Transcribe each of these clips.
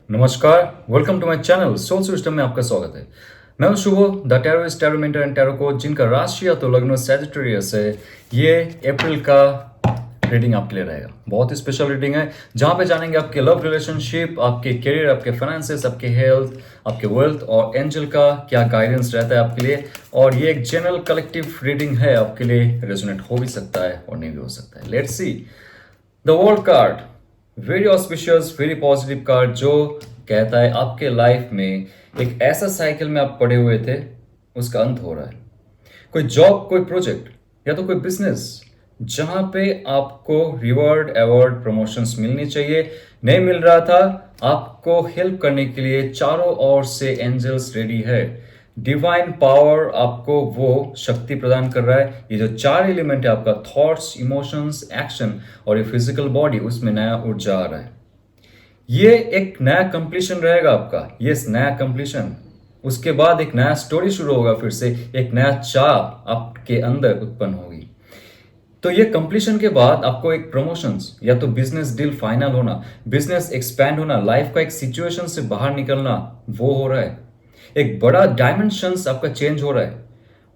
नमस्कार, welcome to my channel soul system में आपका स्वागत है। मैं हूं Shubh the tarotist tarot mentor and tarot coach जिनका राशि या तो लग्न सैजिटेरियस है। ये अप्रैल का रीडिंग आपके लिए रहेगा। बहुत ही स्पेशल रीडिंग है जहां पे जानेंगे आपके लव रिलेशनशिप, आपके करियर, आपके फाइनेंसेस, आपके हेल्थ, आपके वेल्थ और एंजल का क्या गाइडेंस रहता है आपके लिए। और ये एक जनरल कलेक्टिव रीडिंग है, आपके लिए रेजोनेट हो भी सकता है और नहीं भी हो सकता है। Let's see the world card, very auspicious, very positive card जो कहता है आपके लाइफ में एक ऐसा साइकिल में आप पड़े हुए थे, उसका अंत हो रहा है। कोई जॉब, कोई प्रोजेक्ट या तो कोई बिजनेस जहां पे आपको रिवॉर्ड, अवार्ड, प्रमोशंस मिलनी चाहिए, नहीं मिल रहा था। आपको हेल्प करने के लिए चारों ओर से एंजल्स रेडी है। डिवाइन पावर आपको वो शक्ति प्रदान कर रहा है। ये जो चार एलिमेंट है आपका, थॉट्स, इमोशंस, एक्शन और ये फिजिकल बॉडी, उसमें नया ऊर्जा आ रहा है। ये एक नया कंप्लीशन रहेगा आपका। ये नया कंप्लीशन, उसके बाद एक नया स्टोरी शुरू होगा, फिर से एक नया चाह आपके अंदर उत्पन्न होगी। तो ये कंप्लीशन के बाद आपको एक प्रमोशंस या तो बिजनेस डील फाइनल होना, बिजनेस एक्सपैंड होना, लाइफ का एक सिचुएशन से बाहर निकलना, वो हो रहा है। एक बड़ा डायमेंशंस आपका चेंज हो रहा है।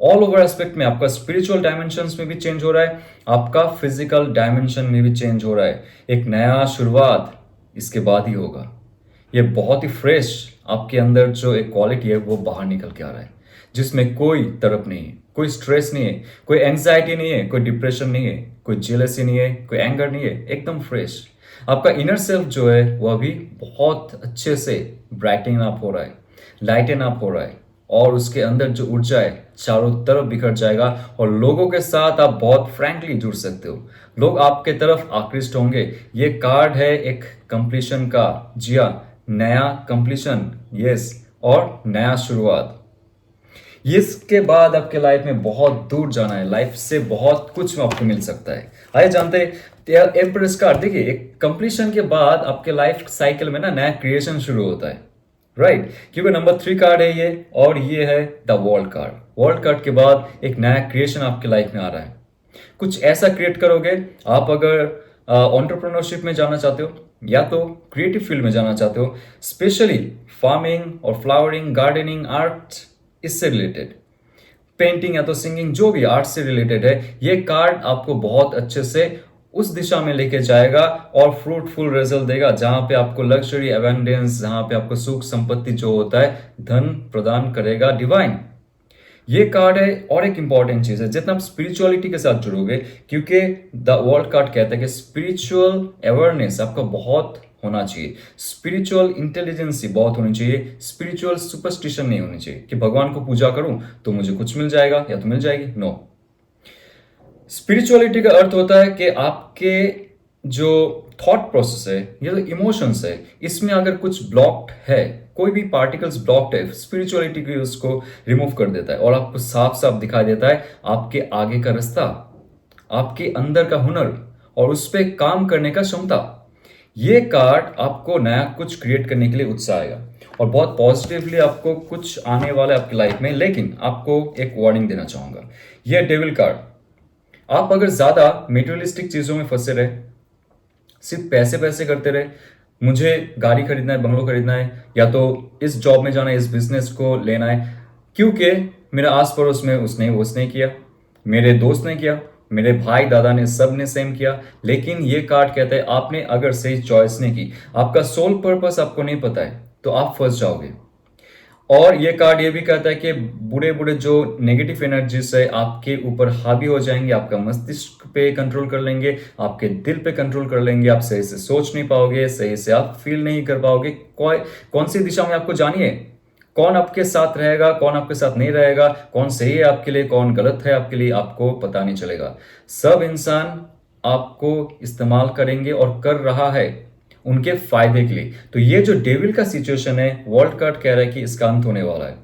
ऑल ओवर एस्पेक्ट में आपका स्पिरिचुअल डायमेंशंस में भी चेंज हो रहा है, आपका फिजिकल डायमेंशन में भी चेंज हो रहा है। एक नया शुरुआत इसके बाद ही होगा। ये बहुत ही फ्रेश आपके अंदर जो एक क्वालिटी है वो बाहर निकल के आ रहा है, जिसमें कोई तड़प नहीं है, कोई स्ट्रेस नहीं है, कोई एंग्जाइटी नहीं है, कोई डिप्रेशन नहीं है, कोई जेलसी नहीं है, कोई एंगर नहीं है। एकदम फ्रेश आपका इनर सेल्फ जो है वो अभी बहुत अच्छे से ब्राइटन अप हो रहा है, लाइटन अप हो रहा है। और उसके अंदर जो ऊर्जा है चारों तरफ बिखर जाएगा और लोगों के साथ आप बहुत फ्रैंकली जुड़ सकते हो। लोग आपके तरफ आकृष्ट होंगे। ये कार्ड है एक कंप्लीशन का। जी हाँ, नया कंप्लीशन, यस, और नया शुरुआत। इसके बाद आपके लाइफ में बहुत दूर जाना है, लाइफ से बहुत कुछ आपको मिल सकता है। आइए जानते हैं एम्प्रेस कार्ड। देखिए, एक कंप्लीशन के बाद आपके लाइफ साइकिल में ना नया क्रिएशन शुरू होता है, राइट? क्योंकि नंबर 3 कार्ड है ये, और ये है the world card. World card के बाद एक नया क्रिएशन आपके लाइफ में आ रहा है। कुछ ऐसा क्रिएट करोगे आप। अगर एंटरप्रेन्योरशिप में जाना चाहते हो या तो क्रिएटिव फील्ड में जाना चाहते हो, स्पेशली फार्मिंग और फ्लावरिंग, गार्डनिंग, आर्ट, इससे रिलेटेड, पेंटिंग या तो सिंगिंग, जो भी आर्ट से रिलेटेड है, ये कार्ड आपको बहुत अच्छे से उस दिशा में लेके जाएगा और फ्रूटफुल रिजल्ट देगा, जहां पे आपको लग्जरी, एवेंडेंस, जहां पे आपको सुख संपत्ति जो होता है, धन प्रदान करेगा डिवाइन। ये कार्ड है। और एक इंपॉर्टेंट चीज है, जितना आप स्पिरिचुअलिटी के साथ जुड़ोगे, क्योंकि द वर्ल्ड कार्ड कहता है कि स्पिरिचुअल अवेयरनेस आपका बहुत होना चाहिए, स्पिरिचुअल इंटेलिजेंसी बहुत होनी चाहिए, स्पिरिचुअल सुपरस्टिशन नहीं होनी चाहिए कि भगवान को पूजा करूं तो मुझे कुछ मिल जाएगा या तो मिल जाएगी। नो, स्पिरिचुअलिटी का अर्थ होता है कि आपके जो थॉट प्रोसेस है, ये जो इमोशंस है, इसमें अगर कुछ ब्लॉक्ड है, कोई भी पार्टिकल्स ब्लॉक्ड है, स्पिरिचुअलिटी की उसको रिमूव कर देता है और आपको साफ साफ दिखा देता है आपके आगे का रास्ता, आपके अंदर का हुनर और उस पर काम करने का क्षमता। ये कार्ड आपको नया कुछ क्रिएट करने के लिए उत्साहेगा और बहुत पॉजिटिवली आपको कुछ आने वाला है आपकी लाइफ में। लेकिन आपको एक वार्निंग देना चाहूंगा, ये डेविल कार्ड। आप अगर ज्यादा मेटेरियलिस्टिक चीजों में फंसे रहे, सिर्फ पैसे पैसे करते रहे, मुझे गाड़ी खरीदना है, बंगलो खरीदना है, या तो इस जॉब में जाना है, इस बिजनेस को लेना है, क्योंकि मेरे आस पड़ोस में उसने किया, मेरे दोस्त ने किया, मेरे भाई दादा ने, सब ने सेम किया। लेकिन ये कार्ड कहता है आपने अगर सही चॉइस नहीं की, आपका सोल पर्पस आपको नहीं पता है, तो आप फंस जाओगे। और ये कार्ड ये भी कहता है कि बुरे बुरे जो नेगेटिव एनर्जीज है आपके ऊपर हावी हो जाएंगे, आपका मस्तिष्क पे कंट्रोल कर लेंगे, आपके दिल पे कंट्रोल कर लेंगे, आप सही से सोच नहीं पाओगे, सही से आप फील नहीं कर पाओगे कौन सी दिशा में आपको जानी है, कौन आपके साथ रहेगा, कौन आपके साथ नहीं रहेगा, कौन सही है आपके लिए, कौन गलत है आपके लिए, आपको पता नहीं चलेगा। सब इंसान आपको इस्तेमाल करेंगे और कर रहा है उनके फायदे के लिए। तो ये जो डेविल का सिचुएशन है, वर्ल्ड कार्ड कह रहा है कि इसका अंत होने वाला है।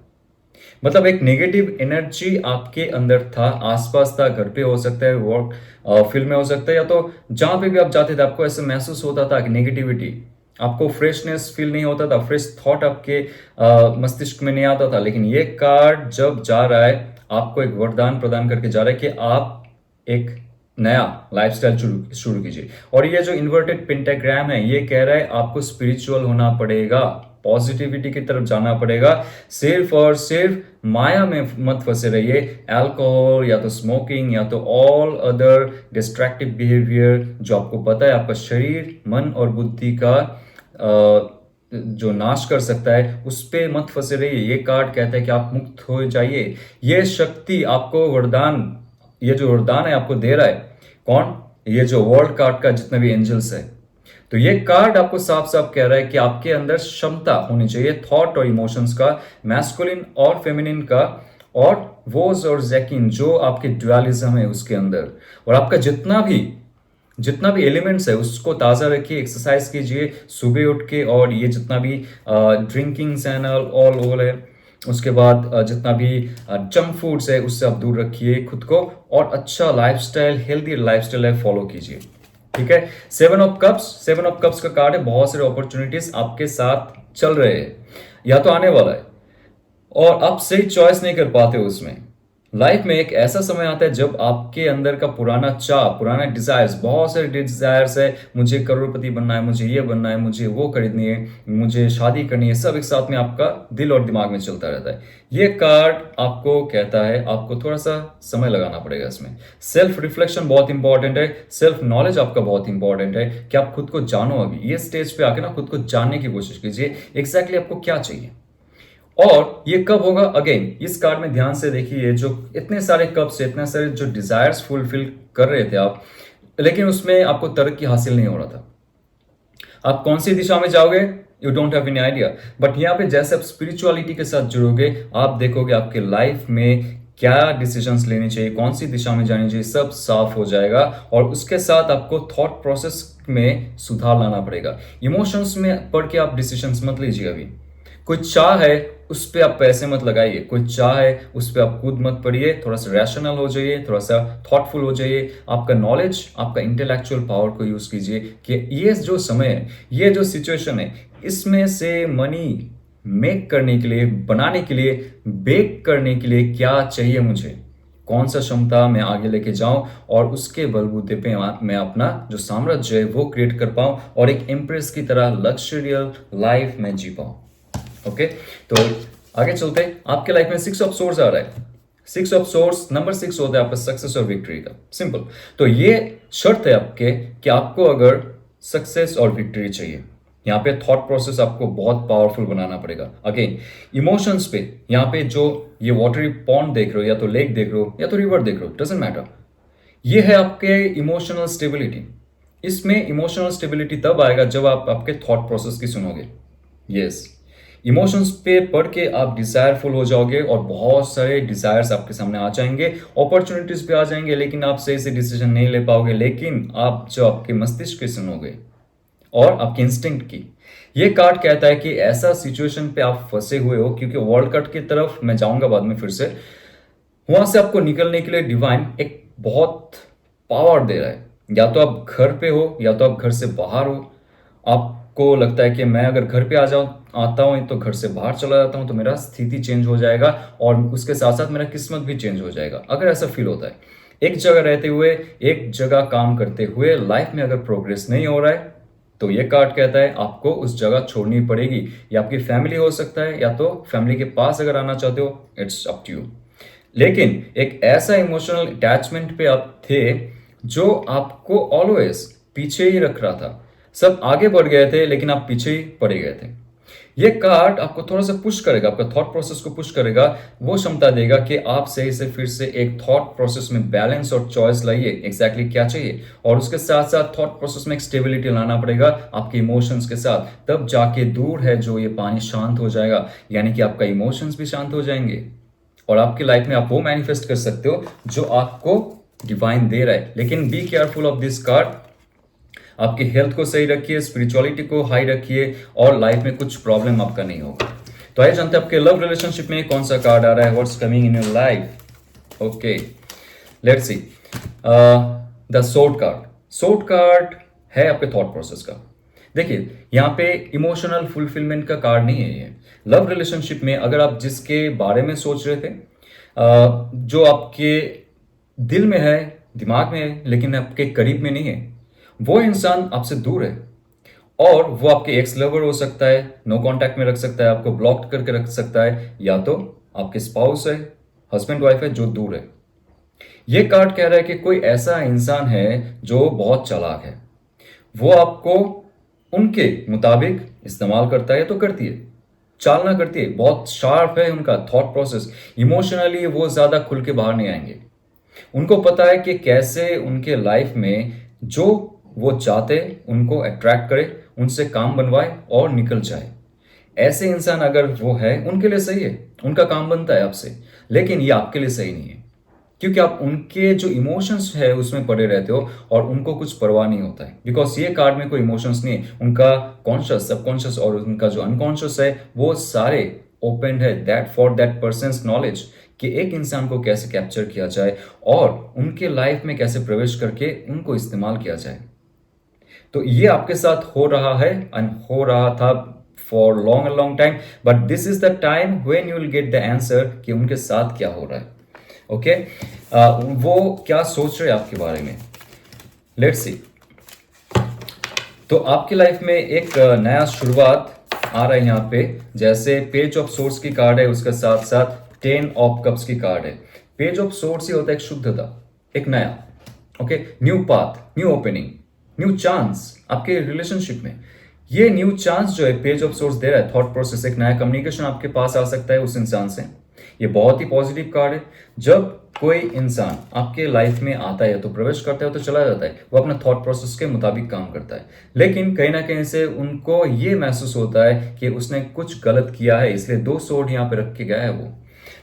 मतलब एक नेगेटिव एनर्जी आपके अंदर था, आसपास था, घर पे हो सकता है, वर्क फील्ड में हो सकता है, या तो जहां पे भी आप जाते थे आपको ऐसा महसूस होता था कि नेगेटिविटी, आपको फ्रेशनेस फील नहीं होता था, फ्रेश थॉट आपके मस्तिष्क में नहीं आता था। लेकिन ये कार्ड जब जा रहा है, आपको एक वरदान प्रदान करके जा रहा है कि आप एक नया लाइफस्टाइल शुरू शुरू कीजिए। और ये जो इन्वर्टेड पेंटाग्राम है ये कह रहा है आपको स्पिरिचुअल होना पड़ेगा, पॉजिटिविटी की तरफ जाना पड़ेगा। सिर्फ और सिर्फ माया में मत फंसे रहिए, अल्कोहल या तो स्मोकिंग या तो ऑल अदर डिस्ट्रैक्टिव बिहेवियर जो आपको पता है आपका शरीर मन और बुद्धि का जो नाश कर सकता है उस पे मत फंसे रहिए। ये कार्ड कहता है कि आप मुक्त हो जाइए। ये शक्ति आपको वरदान, ये जो वरदान है आपको दे रहा है कौन, ये जो वर्ल्ड कार्ड का जितने भी एंजल्स है। तो ये कार्ड आपको साफ साफ कह रहा है कि आपके अंदर क्षमता होनी चाहिए थॉट और इमोशंस का, मैस्कुलिन और फेमिनिन का, और वोज और जैकिन जो आपके ड्युअलिज्म है उसके अंदर। और आपका जितना भी एलिमेंट्स है उसको ताज़ा रखिए, एक्सरसाइज कीजिए सुबह उठ के, और ये जितना भी ड्रिंकिंग एंड ऑल है उसके बाद जितना भी जंक फूड्स है उससे आप दूर रखिए खुद को, और अच्छा लाइफस्टाइल, हेल्दी लाइफस्टाइल है फॉलो कीजिए। ठीक है। 7 ऑफ कप्स का कार्ड है, बहुत सारे अपॉर्चुनिटीज आपके साथ चल रहे हैं या तो आने वाला है, और आप सही चॉइस नहीं कर पाते हो उसमें। लाइफ में एक ऐसा समय आता है जब आपके अंदर का पुराना चाह, पुराना डिजायर्स, बहुत सारे डिजायर्स है, मुझे करोड़पति बनना है, मुझे ये बनना है, मुझे वो खरीदनी है, मुझे शादी करनी है, सब एक साथ में आपका दिल और दिमाग में चलता रहता है। ये कार्ड आपको कहता है आपको थोड़ा सा समय लगाना पड़ेगा इसमें। सेल्फ रिफ्लेक्शन बहुत इंपॉर्टेंट है, सेल्फ नॉलेज आपका बहुत इंपॉर्टेंट है कि आप खुद को जानो। अभी ये स्टेज पे आके ना खुद को जानने की कोशिश कीजिए एग्जैक्टली आपको क्या चाहिए। और ये कब होगा, अगेन इस कार्ड में ध्यान से देखिए, जो इतने सारे कप्स, इतने सारे जो डिजायर्स फुलफिल कर रहे थे आप, लेकिन उसमें आपको तरक्की हासिल नहीं हो रहा था। आप कौन सी दिशा में जाओगे, you don't have any idea. But यहाँ पे जैसे आप स्पिरिचुअलिटी के साथ जुड़ोगे आप देखोगे आपके लाइफ में क्या डिसीजंस लेने चाहिए, कौन सी दिशा में जानी चाहिए, सब साफ हो जाएगा। और उसके साथ आपको थॉट प्रोसेस में सुधार लाना पड़ेगा। इमोशंस में पढ़ के आप डिसीजंस मत लीजिए। अभी कोई चाह है उस पर आप पैसे मत लगाइए, कोई चाह है उस पर आप खुद मत पढ़िए, थोड़ा सा रैशनल हो जाइए, थोड़ा सा थॉटफुल हो जाइए। आपका नॉलेज, आपका इंटेलेक्चुअल पावर को यूज कीजिए कि ये जो समय है, ये जो सिचुएशन है, इसमें से मनी मेक करने के लिए, बनाने के लिए, बेक करने के लिए क्या चाहिए मुझे, कौन सा क्षमता मैं आगे लेके जाऊं, और उसके बलबूते पे मैं अपना जो साम्राज्य है वो क्रिएट कर पाऊं, और एक एम्प्रेस की तरह लग्जरियल लाइफ में जी पाऊं। ओके, तो आगे चलते। आपके लाइफ में 6 ऑफ सोर्स आ रहा है। 6 ऑफ सोर्स, नंबर 6 होता है आपका सक्सेस और विक्ट्री का, सिंपल। तो ये शर्त है आपके कि आपको अगर सक्सेस और विक्ट्री चाहिए, यहाँ पे थॉट प्रोसेस आपको बहुत पावरफुल बनाना पड़ेगा। अगेन इमोशंस पे, यहाँ पे जो ये वाटरी पॉन्ड देख रहे हो, या तो लेक देख रहे हो या तो रिवर देख रहे हो, डजंट मैटर, ये है आपके इमोशनल स्टेबिलिटी। इसमें इमोशनल स्टेबिलिटी तब आएगा जब आप आपके थॉट प्रोसेस की सुनोगे। यस, इमोशंस पे पढ़ के आप डिजायरफुल हो जाओगे, और बहुत सारे डिजायर्स आपके सामने आ जाएंगे, अपॉर्चुनिटीज पे आ जाएंगे, लेकिन आप सही से डिसीजन नहीं ले पाओगे। लेकिन आप जो आपके मस्तिष्क की सुनोगे और आपके इंस्टिंक्ट की, ये कार्ड कहता है कि ऐसा सिचुएशन पे आप फंसे हुए हो, क्योंकि वर्ल्ड कार्ड की तरफ मैं जाऊंगा बाद में फिर से, वहां से आपको निकलने के लिए डिवाइन एक बहुत पावर दे रहा है। या तो आप घर पे हो या तो आप घर से बाहर हो। आपको लगता है कि मैं अगर घर पे आता हूँ तो घर से बाहर चला जाता हूँ तो मेरा स्थिति चेंज हो जाएगा, और उसके साथ साथ मेरा किस्मत भी चेंज हो जाएगा। अगर ऐसा फील होता है, एक जगह रहते हुए, एक जगह काम करते हुए लाइफ में अगर प्रोग्रेस नहीं हो रहा है, तो ये कार्ड कहता है आपको उस जगह छोड़नी पड़ेगी। या आपकी फैमिली हो सकता है, या तो फैमिली के पास अगर आना चाहते हो, इट्स अप टू यू। लेकिन एक ऐसा इमोशनल अटैचमेंट पे आप थे जो आपको ऑलवेज पीछे ही रख रहा था। सब आगे बढ़ गए थे लेकिन आप पीछे ही पड़े गए थे। ये कार्ड आपको थोड़ा सा पुश करेगा, आपका थॉट प्रोसेस को पुश करेगा, वो क्षमता देगा कि आप सही से फिर से एक थॉट प्रोसेस में बैलेंस और चॉइस लाइए, एग्जैक्टली क्या चाहिए। और उसके साथ साथ थॉट प्रोसेस में एक स्टेबिलिटी लाना पड़ेगा आपके इमोशंस के साथ, तब जाके दूर है जो ये पानी शांत हो जाएगा, यानी कि आपका इमोशंस भी शांत हो जाएंगे, और आपकी लाइफ में आप वो मैनिफेस्ट कर सकते हो जो आपको डिवाइन दे रहा है। लेकिन be careful of this card. आपकी हेल्थ को सही रखिए, स्पिरिचुअलिटी को हाई रखिए, और लाइफ में कुछ प्रॉब्लम आपका नहीं होगा। तो आइए जानते हैं आपके लव रिलेशनशिप में कौन सा कार्ड आ रहा है, what's coming in your life. Okay, let's see. The sword card. Sword card है आपके थॉट प्रोसेस का। देखिए, यहाँ पे इमोशनल फुलफिलमेंट का कार्ड नहीं है ये। लव रिलेशनशिप में अगर आप जिसके बारे में सोच रहे थे, जो आपके दिल में है, दिमाग में है लेकिन आपके करीब में नहीं है। वो इंसान आपसे दूर है और वो आपके एक्स लवर हो सकता है, नो कांटेक्ट में रख सकता है, आपको ब्लॉक करके रख सकता है, या तो आपके स्पाउस है, हस्बैंड वाइफ है जो दूर है। ये कार्ड कह रहा है कि कोई ऐसा इंसान है जो बहुत चालाक है। वो आपको उनके मुताबिक इस्तेमाल करता है तो करती है, चालना करती है, बहुत शार्प है उनका थॉट प्रोसेस। इमोशनली वो ज़्यादा खुल के बाहर नहीं आएंगे। उनको पता है कि कैसे उनके लाइफ में जो वो चाहते उनको अट्रैक्ट करे, उनसे काम बनवाए और निकल जाए। ऐसे इंसान अगर वो है उनके लिए सही है, उनका काम बनता है आपसे। लेकिन ये आपके लिए सही नहीं है क्योंकि आप उनके जो इमोशंस है उसमें पड़े रहते हो और उनको कुछ परवाह नहीं होता है। बिकॉज ये कार्ड में कोई इमोशंस नहीं है, उनका कॉन्शियस, सबकॉन्शियस और उनका जो अनकॉन्शियस है वो सारे ओपन है that for that persons knowledge कि एक इंसान को कैसे कैप्चर किया जाए और उनके लाइफ में कैसे प्रवेश करके उनको इस्तेमाल किया जाए। तो ये आपके साथ हो रहा है एंड हो रहा था for long long time, but this is the time when you will get the answer कि उनके साथ क्या हो रहा है। ओके वो क्या सोच रहे हैं आपके बारे में, लेट्स सी। तो आपकी लाइफ में एक नया शुरुआत आ रहा है यहाँ पे। जैसे पेज ऑफ सोर्स की कार्ड है, उसके साथ साथ 10 ऑफ कप्स की कार्ड है। पेज ऑफ सोर्स ही होता है एक शुद्धता, एक नया, okay, new path, new opening, new chance आपके रिलेशनशिप में। ये न्यू चांस जो है पेज ऑफ सोर्स दे रहा है, थॉट प्रोसेस, एक नया कम्युनिकेशन आपके पास आ सकता है उस इंसान से। ये बहुत ही पॉजिटिव कार्ड है। जब कोई इंसान आपके लाइफ में आता है तो प्रवेश करता है तो चला जाता है, वो अपना थॉट प्रोसेस के मुताबिक काम करता है। लेकिन कहीं ना कहीं से उनको ये महसूस होता है कि उसने कुछ गलत किया है, इसलिए 2 सोर्ड यहाँ पे रख के गया है वो।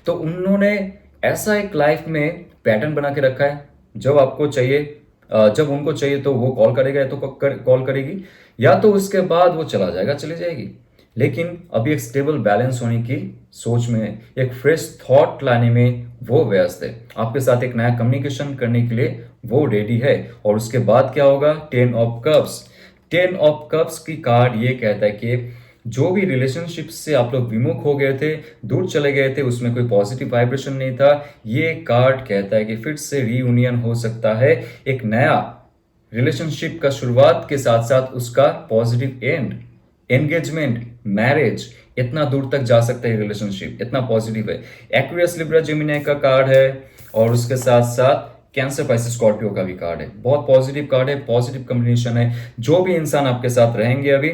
तो उन्होंने ऐसा एक लाइफ में पैटर्न बना के रखा है, जब आपको चाहिए, जब उनको चाहिए तो वो कॉल करेगा या तो कॉल करेगी, या तो उसके बाद वो चला जाएगा, चली जाएगी। लेकिन अभी एक स्टेबल बैलेंस होने की सोच में, एक फ्रेश थॉट लाने में वो व्यस्त है। आपके साथ एक नया कम्युनिकेशन करने के लिए वो रेडी है। और उसके बाद क्या होगा, 10 ऑफ कप्स। 10 ऑफ कप्स की कार्ड ये कहता है कि जो भी रिलेशनशिप से आप लोग विमुख हो गए थे, दूर चले गए थे, उसमें कोई पॉजिटिव वाइब्रेशन नहीं था, ये कार्ड कहता है कि फिर से रीयूनियन हो सकता है। एक नया रिलेशनशिप का शुरुआत के साथ साथ उसका पॉजिटिव एंड, एंगेजमेंट, मैरिज, इतना दूर तक जा सकता है रिलेशनशिप, इतना पॉजिटिव है। एक्वेरियस, लिब्रा, जेमिनी का कार्ड है और उसके साथ साथ कैंसर, पाइसेस, स्कॉर्पियो का भी कार्ड है। बहुत पॉजिटिव कार्ड है, पॉजिटिव कॉम्बिनेशन है। जो भी इंसान आपके साथ रहेंगे अभी,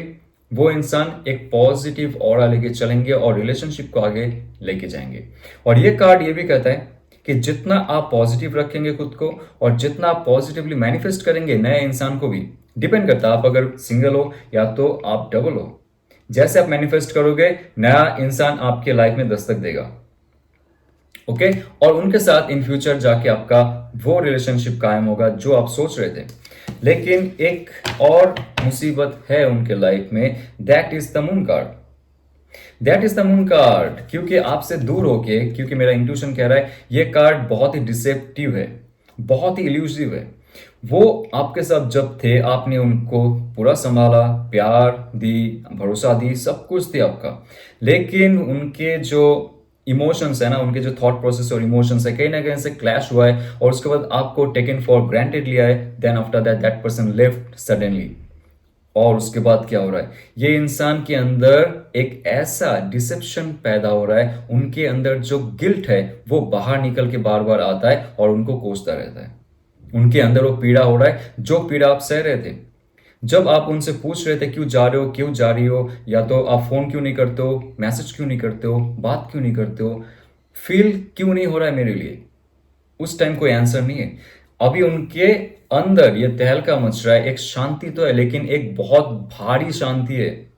वो इंसान एक पॉजिटिव ऑरा लेके चलेंगे और रिलेशनशिप को आगे लेके जाएंगे। और ये कार्ड ये भी कहता है कि जितना आप पॉजिटिव रखेंगे खुद को और जितना आप पॉजिटिवली मैनिफेस्ट करेंगे नए इंसान को भी, डिपेंड करता है आप अगर सिंगल हो या तो आप डबल हो, जैसे आप मैनिफेस्ट करोगे नया इंसान आपके लाइफ में दस्तक देगा। ओके और उनके साथ इन फ्यूचर जाके आपका वो रिलेशनशिप कायम होगा जो आप सोच रहे थे। लेकिन एक और मुसीबत है उनके लाइफ में, that is the moon card. That is the moon card क्योंकि आपसे दूर होके, क्योंकि मेरा इंट्यूशन कह रहा है ये कार्ड बहुत ही डिसेप्टिव है, बहुत ही इल्यूसिव है। वो आपके साथ जब थे आपने उनको पूरा संभाला, प्यार दी, भरोसा दी, सब कुछ थी आपका। लेकिन उनके जो इमोशंस है ना, उनके जो थॉट प्रोसेस और इमोशंस है, कहीं ना कहीं से क्लैश हुआ है और उसके बाद आपको टेकन फॉर ग्रांटेड लिया है। Then after that that person left suddenly. और उसके बाद क्या हो रहा है, ये इंसान के अंदर एक ऐसा डिसेप्शन पैदा हो रहा है, उनके अंदर जो गिल्ट है वो बाहर निकल के बार बार आता है और उनको कोसता रहता है। उनके अंदर वो पीड़ा हो रहा है जो पीड़ा आप सह रहे थे। जब आप उनसे पूछ रहे थे क्यों जा रहे हो, क्यों जा रही हो, या तो आप फोन क्यों नहीं करते हो, मैसेज क्यों नहीं करते हो, बात क्यों नहीं करते हो, फील क्यों नहीं हो रहा है मेरे लिए, उस टाइम कोई आंसर नहीं है। अभी उनके अंदर ये तहलका मच रहा है। एक शांति तो है लेकिन एक बहुत भारी शांति है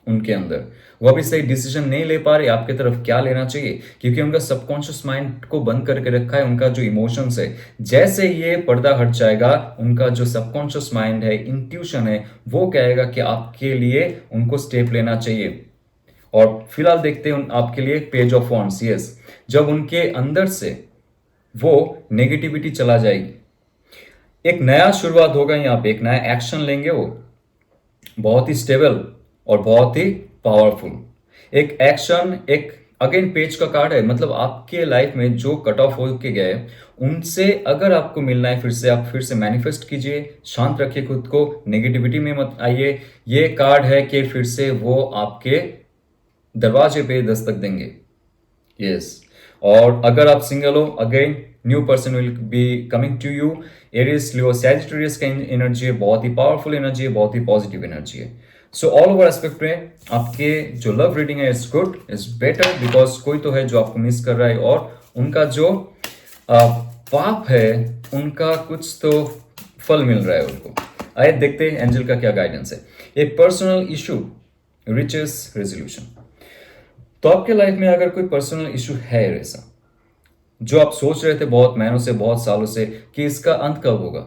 उनके अंदर। वो अभी सही डिसीजन नहीं ले पा रहे आपके तरफ क्या लेना चाहिए, क्योंकि उनका सबकॉन्शियस माइंड को बंद करके रखा है उनका जो इमोशंस है। जैसे ये पर्दा हट जाएगा, उनका जो सबकॉन्शियस माइंड है, इंट्यूशन है, वो कहेगा कि आपके लिए उनको स्टेप लेना चाहिए। और फिलहाल देखते हैं आपके लिए पेज ऑफ वॉन्ड्स। यस, जब उनके अंदर से वो नेगेटिविटी चला जाएगी, एक नया शुरुआत होगा यहाँ पे, एक नया एक्शन लेंगे वो, बहुत ही स्टेबल और बहुत ही पावरफुल। एक एक्शन, एक अगेन पेज का कार्ड है, मतलब आपके लाइफ में जो कट ऑफ होके गए उनसे अगर आपको मिलना है फिर से, आप फिर से मैनिफेस्ट कीजिए, शांत रखिए खुद को, नेगेटिविटी में मत आइए। ये कार्ड है कि फिर से वो आपके दरवाजे पे दस्तक देंगे। यस। और अगर आप सिंगल हो, again new person will be coming to you. Aries, Leo, Sagittarius का एनर्जी है, बहुत ही पावरफुल एनर्जी है, बहुत ही पॉजिटिव एनर्जी है। सो ऑल ओवर एस्पेक्ट में आपके जो लव रीडिंग है is good, is better, because कोई तो है जो आपको मिस कर रहा है और उनका जो पाप है उनका कुछ तो फल मिल रहा है उनको। आइए देखते हैं एंजल का क्या गाइडेंस है। A personal issue reaches resolution. तो आपके लाइफ में अगर कोई पर्सनल इशू है ऐसा जो आप सोच रहे थे बहुत महीनों से, बहुत सालों से कि इसका अंत कब होगा,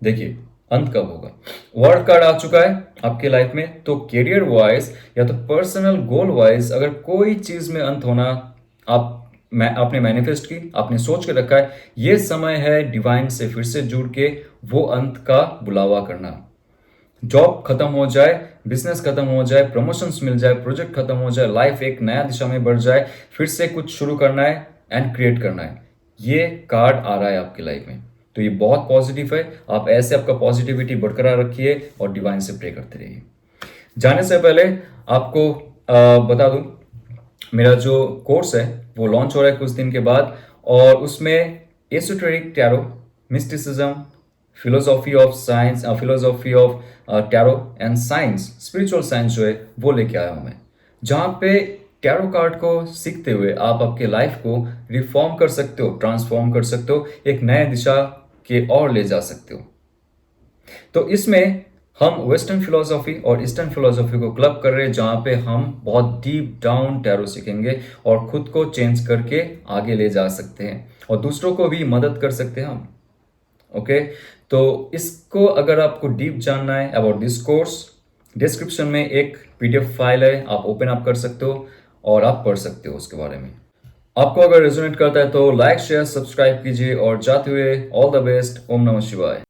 देखिए अंत कब होगा। वर्ड कार्ड आ चुका है आपके लाइफ में। तो करियर वाइज या तो पर्सनल गोल वाइज अगर कोई चीज में अंत होना आपने मैनिफेस्ट की, आपने सोच के रखा है, ये समय है डिवाइन से फिर से जुड़ के वो अंत का बुलावा करना। जॉब खत्म हो जाए, बिजनेस खत्म हो जाए, प्रमोशंस मिल जाए, प्रोजेक्ट खत्म हो जाए, लाइफ एक नया दिशा में बढ़ जाए, फिर से कुछ शुरू करना है एंड क्रिएट करना है। ये कार्ड आ रहा है आपकी लाइफ में, तो ये बहुत पॉजिटिव है। आप ऐसे आपका पॉजिटिविटी बरकरार रखिए और डिवाइन से प्रे करते रहिए। जाने से पहले आपको बता दूं, मेरा जो कोर्स है वो लॉन्च हो रहा है कुछ दिन के बाद, और उसमें esoteric tarot, mysticism, philosophy of science, philosophy of tarot and science, spiritual science जो है वो लेके आया हूं मैं, जहां पे टैरो कार्ड को सीखते हुए आप आपके लाइफ को रिफॉर्म कर सकते हो, ट्रांसफॉर्म कर सकते हो, एक नए दिशा के और ले जा सकते हो। तो इसमें हम वेस्टर्न फिलोसॉफी और ईस्टर्न फिलोसॉफी को क्लब कर रहे हैं, जहां पे हम बहुत डीप डाउन टैरो सीखेंगे और खुद को चेंज करके आगे ले जा सकते हैं और दूसरों को भी मदद कर सकते हैं हम। ओके, तो इसको अगर आपको डीप जानना है अबाउट दिस कोर्स, डिस्क्रिप्शन में एक पीडीएफ फाइल है, आप ओपन अप कर सकते हो और आप पढ़ सकते हो उसके बारे में। आपको अगर रेजोनेट करता है तो लाइक, शेयर, सब्सक्राइब कीजिए और जाते हुए ऑल द बेस्ट। ओम नमः शिवाय।